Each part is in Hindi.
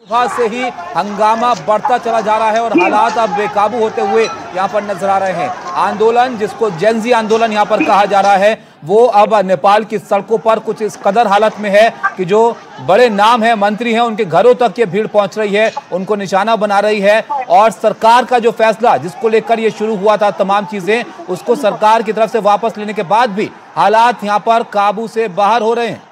सुबह से ही हंगामा बढ़ता चला जा रहा है और हालात अब बेकाबू होते हुए यहाँ पर नजर आ रहे हैं। आंदोलन, जिसको जेनजी आंदोलन यहाँ पर कहा जा रहा है, वो अब नेपाल की सड़कों पर कुछ इस कदर हालत में है कि जो बड़े नाम है, मंत्री हैं, उनके घरों तक ये भीड़ पहुंच रही है, उनको निशाना बना रही है। और सरकार का जो फैसला जिसको लेकर ये शुरू हुआ था, तमाम चीजें, उसको सरकार की तरफ से वापस लेने के बाद भी हालात यहाँ पर काबू से बाहर हो रहे हैं।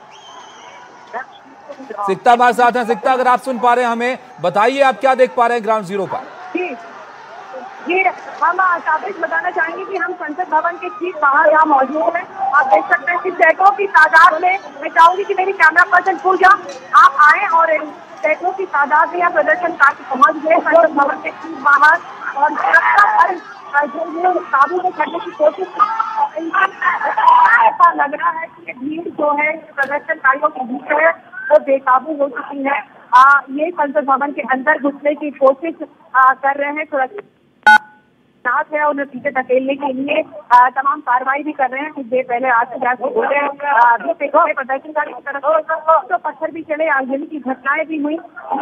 सिकता हमारे साथ हैं। सिकता, अगर आप सुन पा रहे हैं हमें बताइए, आप क्या देख पा रहे हैं ग्राउंड जीरो पर? जी, हम साबित बताना चाहेंगे कि हम संसद भवन के ठीक बाहर यहाँ मौजूद हैं। आप देख सकते हैं कि सैकड़ों की तादाद में, मैं चाहूंगी कि मेरी कैमरा पर्सन पूजा आप आए और सैकड़ों की तादाद में यहाँ प्रदर्शनकारी पहुंच गए संसद भवन के ठीक बाहर और काबू में करने की कोशिश। ऐसा लग रहा है कि ये भीड़ जो है प्रदर्शनकारियों की भीड़ है वो बेकाबू हो चुकी है। ये संसद भवन के अंदर घुसने की कोशिश कर रहे हैं, सुरक्षा है और नतीजे धकेलने के लिए तमाम कार्रवाई भी कर रहे हैं। कुछ देर पहले आज से जाकर बोले प्रदर्शनकारी की तरफ तो पत्थर भी चले, आगजनी की घटनाएं भी हुई।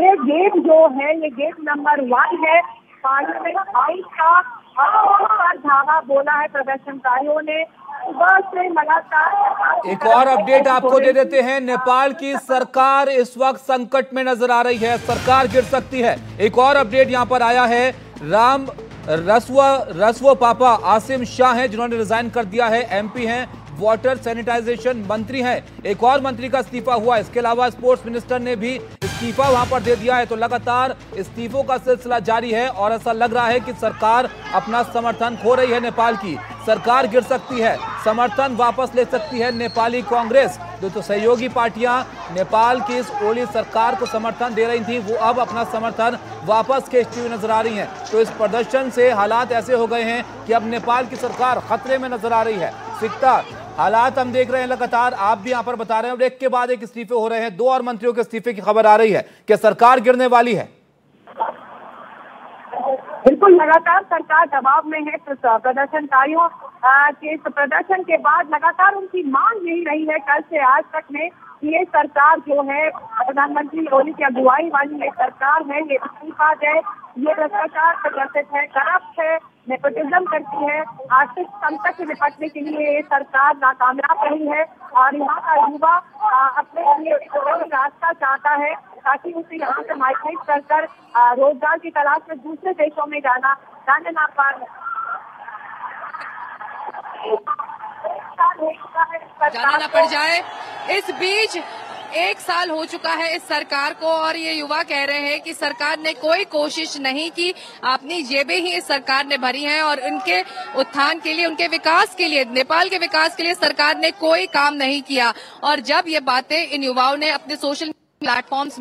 ये गेट जो है, ये गेट नंबर 1 है पार्लियामेंट हाउस का, पर धावा बोला है प्रदर्शनकारियों ने। सुबह से लगातार एक और अपडेट आपको दे देते हैं। नेपाल की सरकार इस वक्त संकट में नजर आ रही है, सरकार गिर सकती है। एक और अपडेट यहां पर आया है। राम रसवो पापा आसिम शाह हैं, जिन्होंने रिजाइन कर दिया है, एमपी हैं, वाटर सैनिटाइजेशन मंत्री हैं। एक और मंत्री का इस्तीफा हुआ। इसके अलावा स्पोर्ट्स मिनिस्टर ने भी इस्तीफा वहां पर दे दिया है। तो लगातार इस्तीफों का सिलसिला जारी है और ऐसा लग रहा है कि सरकार अपना समर्थन खो रही है। नेपाल की सरकार गिर सकती है, समर्थन वापस ले सकती है नेपाली कांग्रेस। तो सहयोगी पार्टियां नेपाल की इस ओली सरकार को समर्थन दे रही थी, वो अब अपना समर्थन वापस खींचती हुई नजर आ रही हैं। तो इस प्रदर्शन से हालात ऐसे हो गए हैं कि अब नेपाल की सरकार खतरे में नजर आ रही है। सिकता, हालात हम देख रहे हैं लगातार, आप भी यहाँ पर बता रहे हैं, और एक के बाद एक इस्तीफे हो रहे हैं। 2 और मंत्रियों के इस्तीफे की खबर आ रही है कि सरकार गिरने वाली है। बिल्कुल, लगातार सरकार दबाव में है। प्रदर्शनकारियों के प्रदर्शन के बाद लगातार उनकी मांग यही रही है कल से आज तक में, ये सरकार जो है प्रधानमंत्री ओली की अगुवाई वाली ये सरकार है, ये इस्तीफा दे। ये भ्रष्टाचार प्रदर्शित है, करप्ट है, नेपोटिज्म करती है। आर्थिक संकट से निपटने के लिए ये सरकार नाकामयाब रही है और यहाँ का युवा अपने लिए रास्ता चाहता है ताकि उसे यहाँ से माइग्रेट कर रोजगार की तलाश में दूसरे देशों में जाना ना पाए। जाना ना पड़ जाए। इस बीच 1 साल हो चुका है इस सरकार को और ये युवा कह रहे हैं कि सरकार ने कोई कोशिश नहीं की, अपनी जेबें ही इस सरकार ने भरी हैं और उनके उत्थान के लिए, उनके विकास के लिए, नेपाल के विकास के लिए सरकार ने कोई काम नहीं किया। और जब ये बातें इन युवाओं ने अपने सोशल प्लेटफॉर्म्स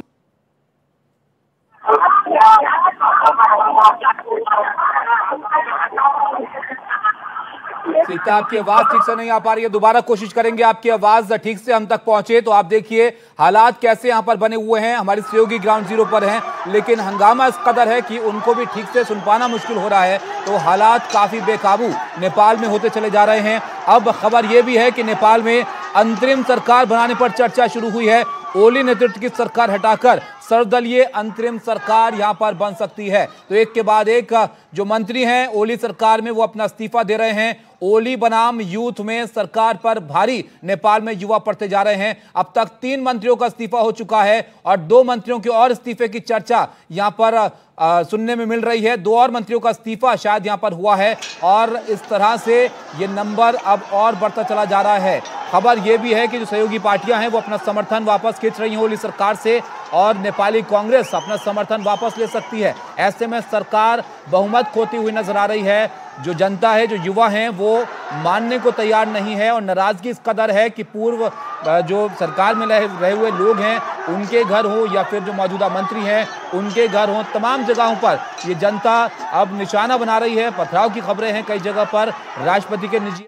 सीता, आपकी आवाज ठीक से नहीं आ पा रही है, दोबारा कोशिश करेंगे आपकी आवाज ठीक से हम तक पहुंचे। तो आप देखिए हालात कैसे यहां पर बने हुए हैं। हमारी सहयोगी ग्राउंड जीरो पर हैं, लेकिन हंगामा इस कदर है कि उनको भी ठीक से सुन पाना मुश्किल हो रहा है। तो हालात काफी बेकाबू नेपाल में होते चले जा रहे हैं। अब खबर यह भी है कि नेपाल में अंतरिम सरकार बनाने पर चर्चा शुरू हुई है। ओली नेतृत्व की सरकार हटाकर सर्वदलीय अंतरिम सरकार यहां पर बन सकती है। तो एक के बाद एक जो मंत्री हैं ओली सरकार में, वो अपना इस्तीफा दे रहे हैं। ओली बनाम यूथ में सरकार पर भारी नेपाल में युवा पड़ते जा रहे हैं। अब तक 3 मंत्रियों का इस्तीफा हो चुका है और 2 मंत्रियों के और इस्तीफे की चर्चा यहां पर सुनने में मिल रही है। 2 और मंत्रियों का इस्तीफा शायद यहां पर हुआ है और इस तरह से ये नंबर अब और बढ़ता चला जा रहा है। खबर यह भी है कि जो सहयोगी पार्टियां हैं वो अपना समर्थन वापस खींच रही हैं ओली सरकार से और नेपाली कांग्रेस अपना समर्थन वापस ले सकती है। ऐसे में सरकार बहुमत खोती हुई नजर आ रही है। जो जनता है, जो युवा हैं, वो मानने को तैयार नहीं है और नाराजगी इस कदर है कि पूर्व जो सरकार में रहे हुए लोग हैं, उनके घर हो या फिर जो मौजूदा मंत्री हैं उनके घर हो, तमाम जगहों पर ये जनता अब निशाना बना रही है। पथराव की खबरें हैं कई जगह पर। राष्ट्रपति के निजी